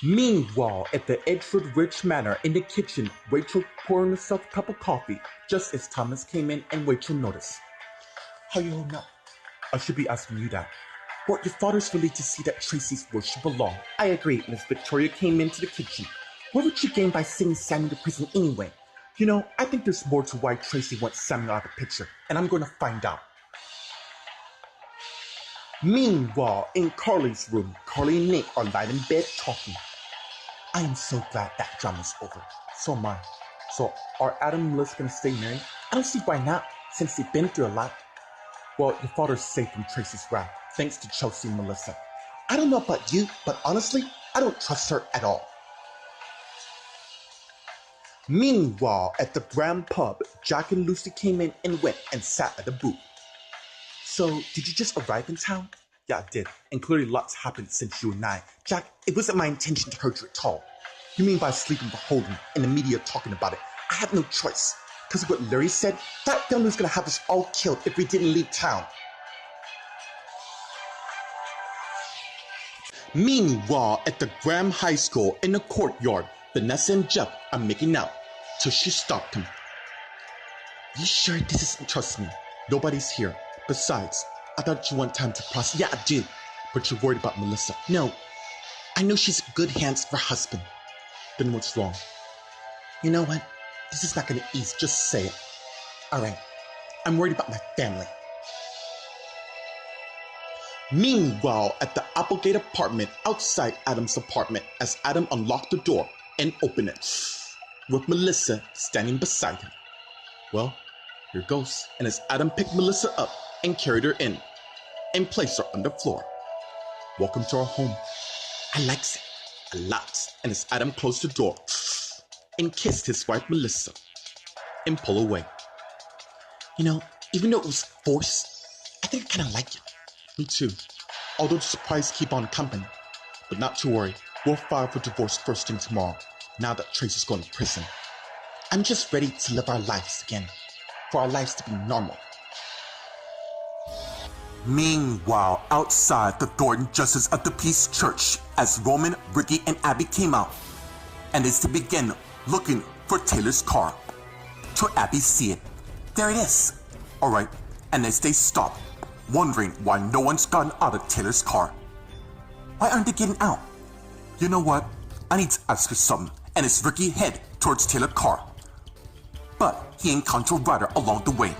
Meanwhile, at the Edgewood Ridge Manor in the kitchen, Rachel pouring herself a cup of coffee just as Thomas came in and Rachel noticed. How you holding up? I should be asking you that. Well, your father's relieved to see that Tracy's where she belonged. I agree, Miss Victoria came into the kitchen. What would you gain by sending Samuel to prison anyway? You know, I think there's more to why Tracy wants Samuel out of the picture, and I'm going to find out. Meanwhile, in Carly's room, Carly and Nick are lying in bed talking. I am so glad that drama's over. So am I. So, are Adam and Melissa going to stay married? I don't see why not, since they've been through a lot. Well, your father's safe from Tracy's wrath, thanks to Chelsea and Melissa. I don't know about you, but honestly, I don't trust her at all. Meanwhile, at the Grand Pub, Jack and Lucy came in and went and sat at the booth. So, did you just arrive in town? Yeah, I did. And clearly lots happened since you and I. Jack, it wasn't my intention to hurt you at all. You mean by sleeping with Holden and the media talking about it? I had no choice. Because of what Larry said, that family was going to have us all killed if we didn't leave town. Meanwhile, at the Graham High School in the courtyard, Vanessa and Jeff are making out till she stopped him. You sure this isn't? Trust me, nobody's here. Besides, I thought you want time to process. Yeah, I do. But you're worried about Melissa. No, I know she's in good hands for her husband. Then what's wrong? You know what? This is not going to ease. Just say it. Alright, I'm worried about my family. Meanwhile, at the Applegate apartment outside Adam's apartment, as Adam unlocked the door and opened it, with Melissa standing beside him. Well, here goes. And as Adam picked Melissa up and carried her in and placed her on the floor. Welcome to our home. I likes it a lot. And as Adam closed the door and kissed his wife Melissa and pulled away. You know, even though it was forced, I think I kind of like it. Me too. Although the surprise keep on coming. But not to worry, we'll file for divorce first thing tomorrow, now that Tracy's going to prison. I'm just ready to live our lives again, for our lives to be normal. Meanwhile, outside the Thornton Justice of the Peace Church, as Roman, Ricky, and Abby came out, and is to begin looking for Taylor's car. Till Abby see it. There it is. Alright, and as they stop, wondering why no one's gotten out of Taylor's car. Why aren't they getting out? You know what? I need to ask you something, and as Ricky head towards Taylor's car. But he encountered a rider along the way.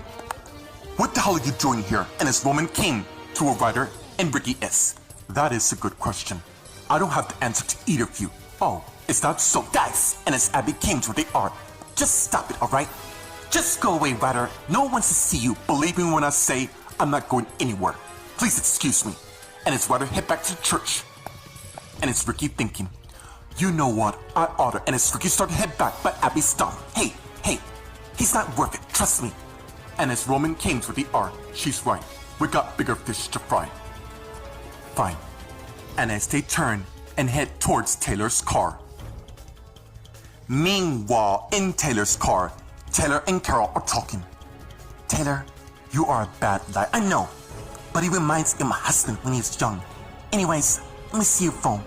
What the hell are you doing here? And as Roman came to a rider and Ricky is. That is a good question. I don't have the answer to either of you. Oh, is that so? Guys, and as Abby came to where they are, just stop it, alright? Just go away, rider. No one wants to see you. Believe me when I say I'm not going anywhere. Please excuse me. And as rider head back to the church. And it's Ricky thinking, you know what? I oughta. And as Ricky started to head back, but Abby stopped. Hey, he's not worth it. Trust me. And as Roman came to the art, she's right. We got bigger fish to fry. Fine. And as they turn and head towards Taylor's car. Meanwhile, in Taylor's car, Taylor and Carol are talking. Taylor, you are a bad liar. I know, but he reminds me of my husband when he was young. Anyways, let me see your phone.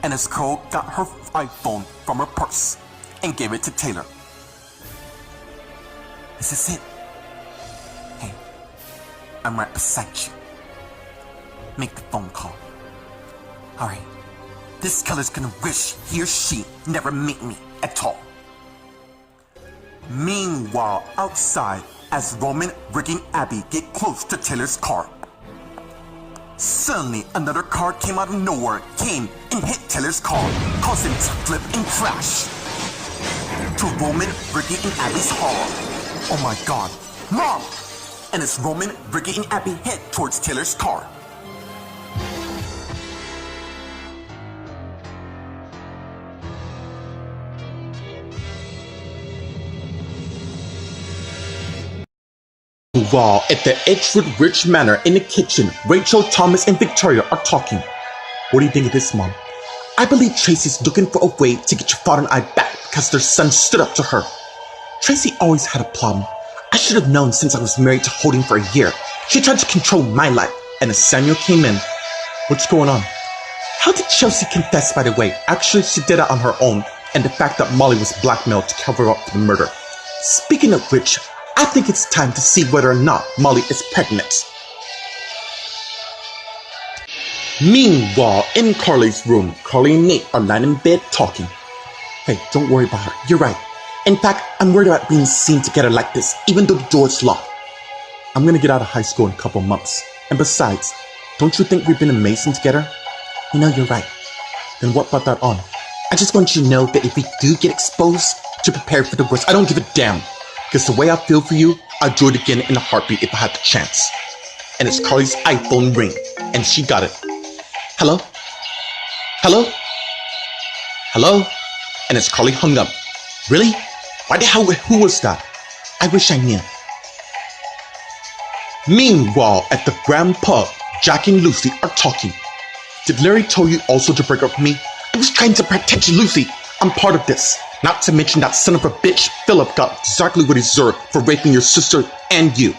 And as Carol got her iPhone from her purse and gave it to Taylor. Is this it? Hey, I'm right beside you. Make the phone call. Alright, this killer's gonna wish he or she never met me at all. Meanwhile, outside, as Roman, Ricky, and Abby get close to Taylor's car. Suddenly, another car came out of nowhere, came and hit Taylor's car, causing it to flip and crash. To Roman, Ricky, and Abby's horror. Oh my god, Mom! And as Roman, Ricky, and Abby head towards Taylor's car. While at the Edgewood Ridge Manor in the kitchen, Rachel, Thomas, and Victoria are talking. What do you think of this, Mom? I believe Tracy's looking for a way to get your father and I back because their son stood up to her. Tracy always had a problem. I should have known since I was married to Holden for a year. She tried to control my life, and as Samuel came in, what's going on? How did Chelsea confess, by the way? Actually, she did it on her own, and the fact that Molly was blackmailed to cover up the murder. Speaking of which, I think it's time to see whether or not Molly is pregnant. Meanwhile, in Carly's room, Carly and Nate are lying in bed talking. Hey, don't worry about her. You're right. In fact, I'm worried about being seen together like this, even though the door's locked. I'm gonna get out of high school in a couple months. And besides, don't you think we've been amazing together? You know, you're right. Then what brought that on? I just want you to know that if we do get exposed, to prepare for the worst. I don't give a damn. Because the way I feel for you, I'd do it again in a heartbeat if I had the chance. And it's Carly's iPhone ring. And she got it. Hello? Hello? Hello? And it's Carly hung up. Really? Why the hell? Who was that? I wish I knew. Meanwhile, at the Grand Pub, Jack and Lucy are talking. Did Larry tell you also to break up with me? I was trying to protect you, Lucy. I'm part of this. Not to mention that son of a bitch, Philip, got exactly what he deserved for raping your sister and you.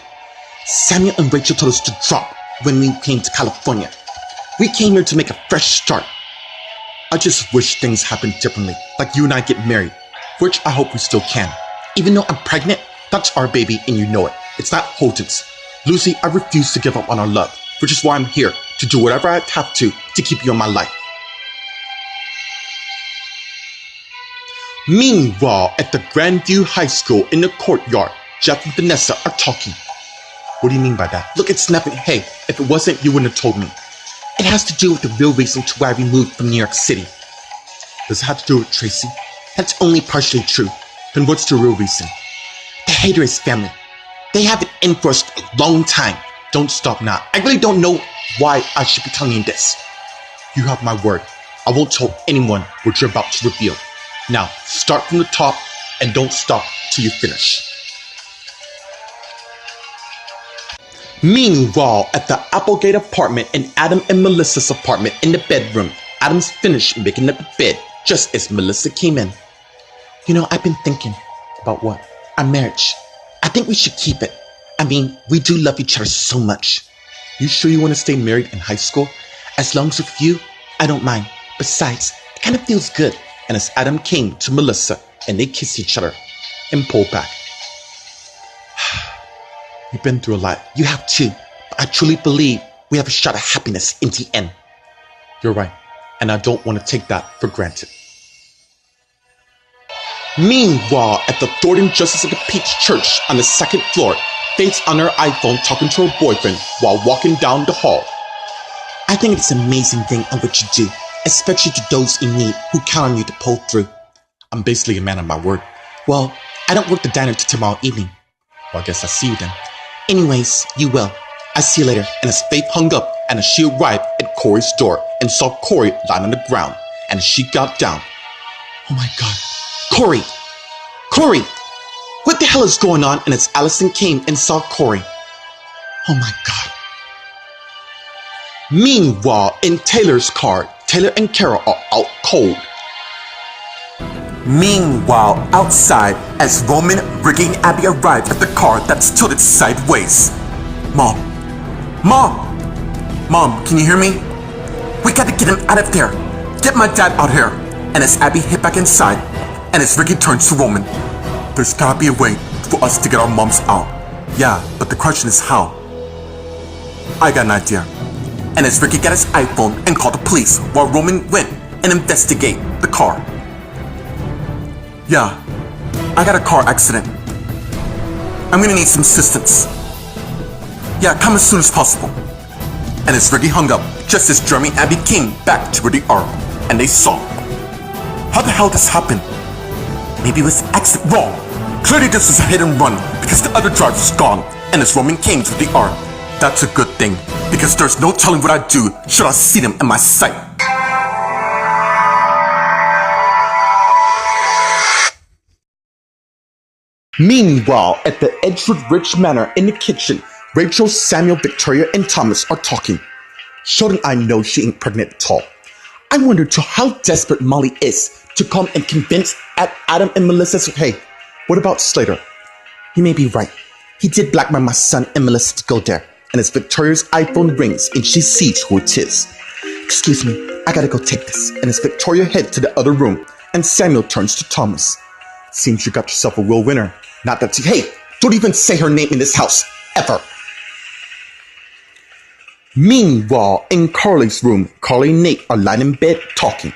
Samuel and Rachel told us to drop when we came to California. We came here to make a fresh start. I just wish things happened differently, like you and I get married, which I hope we still can. Even though I'm pregnant, that's our baby and you know it. It's not Holden's. Lucy, I refuse to give up on our love, which is why I'm here, to do whatever I have to keep you in my life. Meanwhile, at the Grandview High School in the courtyard, Jeff and Vanessa are talking. What do you mean by that? Look, it's nothing. Hey, if it wasn't, you wouldn't have told me. It has to do with the real reason to why we moved from New York City. Does it have to do with Tracy? That's only partially true. Then what's the real reason? The hater is family. They have it in for us a long time. Don't stop now. I really don't know why I should be telling you this. You have my word. I won't tell anyone what you're about to reveal. Now, start from the top and don't stop till you finish. Meanwhile, at the Applegate apartment in Adam and Melissa's apartment in the bedroom, Adam's finished making up the bed just as Melissa came in. You know, I've been thinking about what? Our marriage. I think we should keep it. I mean, we do love each other so much. You sure you want to stay married in high school? As long as with you, I don't mind. Besides, it kind of feels good. And as Adam came to Melissa and they kissed each other and pulled back. You've been through a lot. You have too. But I truly believe we have a shot at happiness in the end. You're right. And I don't want to take that for granted. Meanwhile, at the Thornton Justice of the Peach Church on the second floor, Faith's on her iPhone talking to her boyfriend while walking down the hall. I think it's an amazing thing on what you do, especially to those in need who count on you to pull through. I'm basically a man of my word. Well, I don't work the diner till tomorrow evening. Well, I guess I'll see you then. Anyways, you will. I see you later. And as Faith hung up and as she arrived at Corey's door and saw Corey lying on the ground and as she got down. Oh my God. Corey! Corey! What the hell is going on? And as Allison came and saw Corey. Oh my God. Meanwhile, in Taylor's car, Taylor and Carol are out cold. Meanwhile, outside, as Roman, Ricky, and Abby arrived at the car that's tilted sideways. Mom. Mom! Mom, can you hear me? We gotta get him out of there. Get my dad out here. And as Abby hit back inside, and as Ricky turns to Roman, there's gotta be a way for us to get our moms out. Yeah, but the question is how? I got an idea. And as Ricky got his iPhone and called the police while Roman went and investigated the car. Yeah, I got a car accident. I'm gonna need some assistance. Yeah, come as soon as possible. And as Ricky hung up, just as Jeremy and Abby came back to where they are, and they saw. How the hell this happened? Maybe it was accident wrong. Clearly this was a hit and run because the other driver was gone. And as Roman came to where they are, that's a good thing because there's no telling what I'd do should I see them in my sight. Meanwhile, at the Edgewood Ridge Manor in the kitchen, Rachel, Samuel, Victoria, and Thomas are talking. Sheldon, I know she ain't pregnant at all. I wonder to how desperate Molly is to come and convince Adam and Melissa. Hey, what about Slater? He may be right. He did blackmail my son and Melissa to go there. And as Victoria's iPhone rings and she sees who it is. Excuse me, I gotta go take this. And as Victoria head to the other room, and Samuel turns to Thomas. Seems you got yourself a real winner. Not that hey, don't even say her name in this house, ever. Meanwhile, in Carly's room, Carly and Nate are lying in bed talking.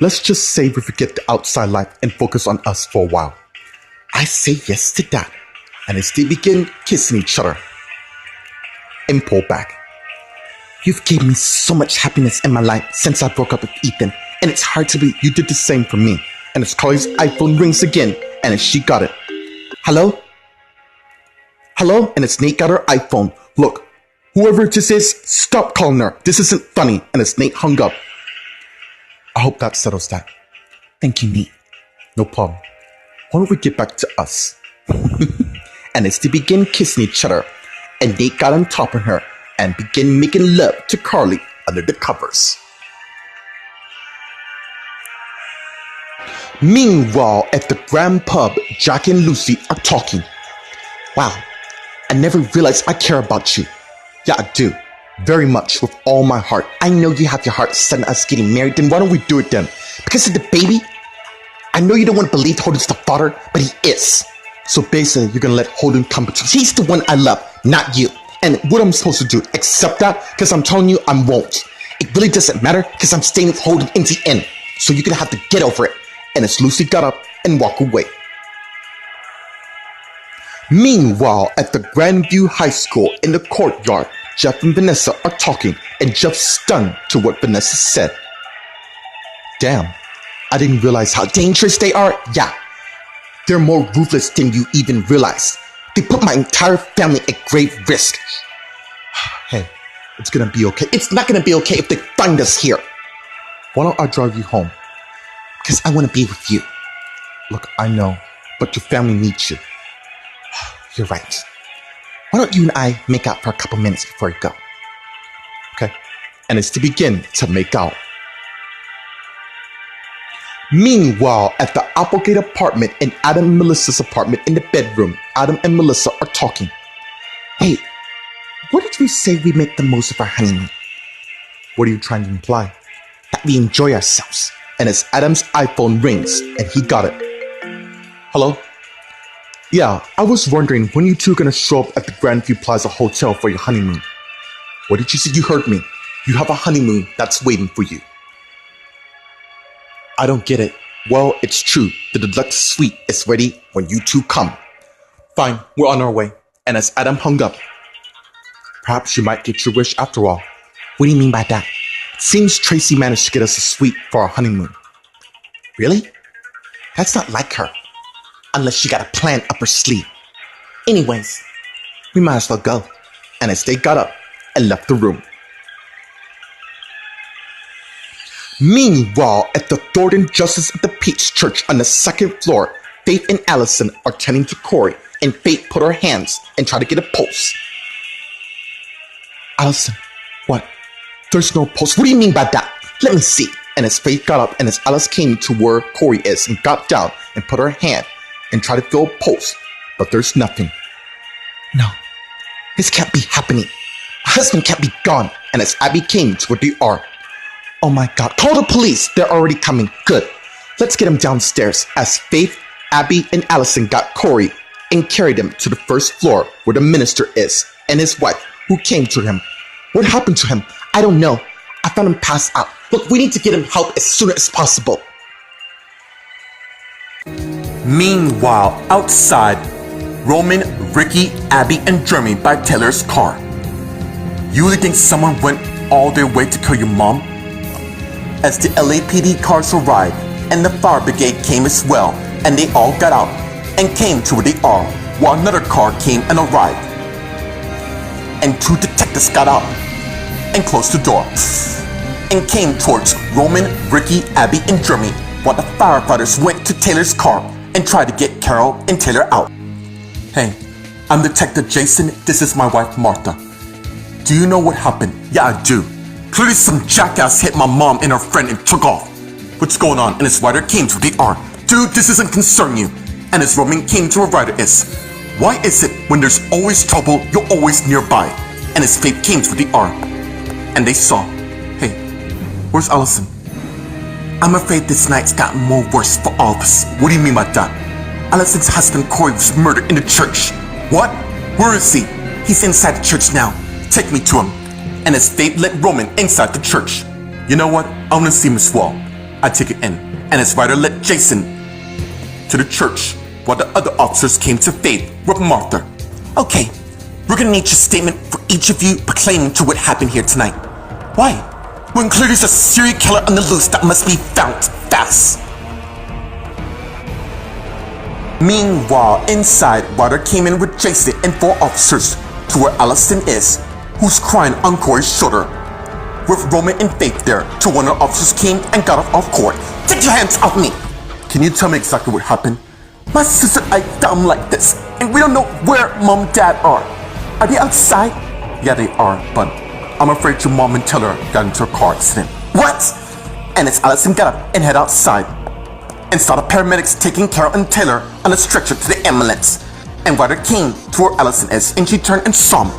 Let's just say we forget the outside life and focus on us for a while. I say yes to that. And as they begin kissing each other and pull back. You've given me so much happiness in my life since I broke up with Ethan, and it's hard to believe you did the same for me. And as Carly's iPhone rings again, and as she got it. Hello? Hello? And as Nate got her iPhone. Look, whoever this is, stop calling her. This isn't funny. And as Nate hung up. I hope that settles that. Thank you, Nate. No problem. Why don't we get back to us? And as they begin kissing each other, and Nate got on top of her and began making love to Carly under the covers. Meanwhile, at the Grand Pub, Jack and Lucy are talking. Wow, I never realized I care about you. Yeah, I do. Very much, with all my heart. I know you have your heart set on us getting married, then why don't we do it then? Because of the baby? I know you don't want to believe Holden's the father, but he is. So basically, you're gonna let Holden come between. He's the one I love, not you. And what I'm supposed to do, accept that? Because I'm telling you, I won't. It really doesn't matter, because I'm staying with Holden in the end. So you're gonna have to get over it. And as Lucy got up and walked away. Meanwhile, at the Grandview High School in the courtyard, Jeff and Vanessa are talking, and Jeff's stunned to what Vanessa said. Damn, I didn't realize how dangerous they are. Yeah, they're more ruthless than you even realize. They put my entire family at grave risk. Hey, it's gonna be okay. It's not gonna be okay if they find us here. Why don't I drive you home? Because I want to be with you. Look, I know, but your family needs you. You're right. Why don't you and I make out for a couple minutes before you go? Okay? And it's to begin to make out. Meanwhile, at the Applegate apartment in Adam and Melissa's apartment in the bedroom, Adam and Melissa are talking. Hey, what did we say we make the most of our honeymoon? What are you trying to imply? That we enjoy ourselves. And as Adam's iPhone rings, and he got it. Hello? Yeah, I was wondering when you two are gonna show up at the Grandview Plaza Hotel for your honeymoon. What did you say? You heard me. You have a honeymoon that's waiting for you. I don't get it. Well, it's true. The deluxe suite is ready when you two come. Fine, we're on our way. And as Adam hung up, perhaps you might get your wish after all. What do you mean by that? It seems Tracy managed to get us a suite for our honeymoon. Really? That's not like her. Unless she got a plan up her sleeve. Anyways, we might as well go. And as they got up and left the room. Meanwhile, at the Thornton Justice of the Peace Church on the second floor, Faith and Allison are tending to Corey, and Faith put her hands and tried to get a pulse. Allison, what? There's no pulse. What do you mean by that? Let me see. And as Faith got up and as Alice came to where Corey is and got down and put her hand and tried to feel a pulse, but there's nothing. No, this can't be happening. My husband can't be gone. And as Abby came to where they are, oh my God, call the police. They're already coming. Good. Let's get him downstairs. As Faith, Abby, and Allison got Corey and carried him to the first floor where the minister is and his wife who came to him. What happened to him? I don't know. I found him passed out. Look, we need to get him help as soon as possible. Meanwhile, outside, Roman, Ricky, Abby, and Jeremy by Taylor's car. You really think someone went all their way to kill your mom? As the LAPD cars arrived, and the fire brigade came as well, and they all got out and came to where they are, while another car came and arrived. And two detectives got out and closed the door and came towards Roman, Ricky, Abby, and Jeremy, while the firefighters went to Taylor's car and tried to get Carol and Taylor out. Hey, I'm Detective Jason. This is my wife, Martha. Do you know what happened? Yeah, I do. Clearly some jackass hit my mom and her friend and took off. What's going on? And his rider came to the R. Dude, this doesn't concern you. And as Roman came to a rider is, why is it when there's always trouble, you're always nearby? And his Faith came to the R. And they saw, hey, Where's Allison? I'm afraid this night's gotten more worse for all of us. What do you mean by that? Allison's husband Corey was murdered in the church. What? Where is he? He's inside the church now. Take me to him. And his fate led Roman inside the church. You know what? I want to see him as well. I take it in. And his rider led Jason to the church while the other officers came to Faith with Martha. Okay, we're gonna need your statement for each of you proclaiming to what happened here tonight. Why? When clearly there's a serial killer on the loose that must be found fast. Meanwhile, inside, Ryder came in with Jason and 4 officers to where Allison is, who's crying on Corey's shoulder. With Roman and Faith there, till one of the officers came and got her off Corey. Take your hands off me! Can you tell me exactly what happened? My sister and I found him like this, and we don't know where Mom and Dad are. Are they outside? Yeah, they are, but I'm afraid your mom and Taylor got into a car accident. What? And as Allison got up and head outside, and saw the paramedics taking care of Taylor on a stretcher to the ambulance. And Ryder came to where Allison is, and she turned and saw him.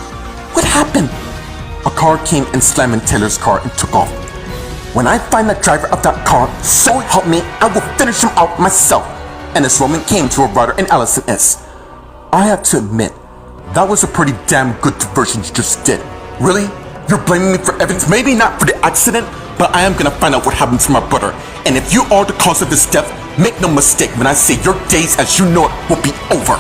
What happened? A car came and slammed in Taylor's car and took off. When I find the driver of that car, so help me, I will finish him out myself. And as Roman came to where Ryder and Allison is. I have to admit, that was a pretty damn good diversion you just did. Really? You're blaming me for everything? Maybe not for the accident, but I am gonna find out what happened to my brother. And if you are the cause of his death, make no mistake when I say your days as you know it will be over.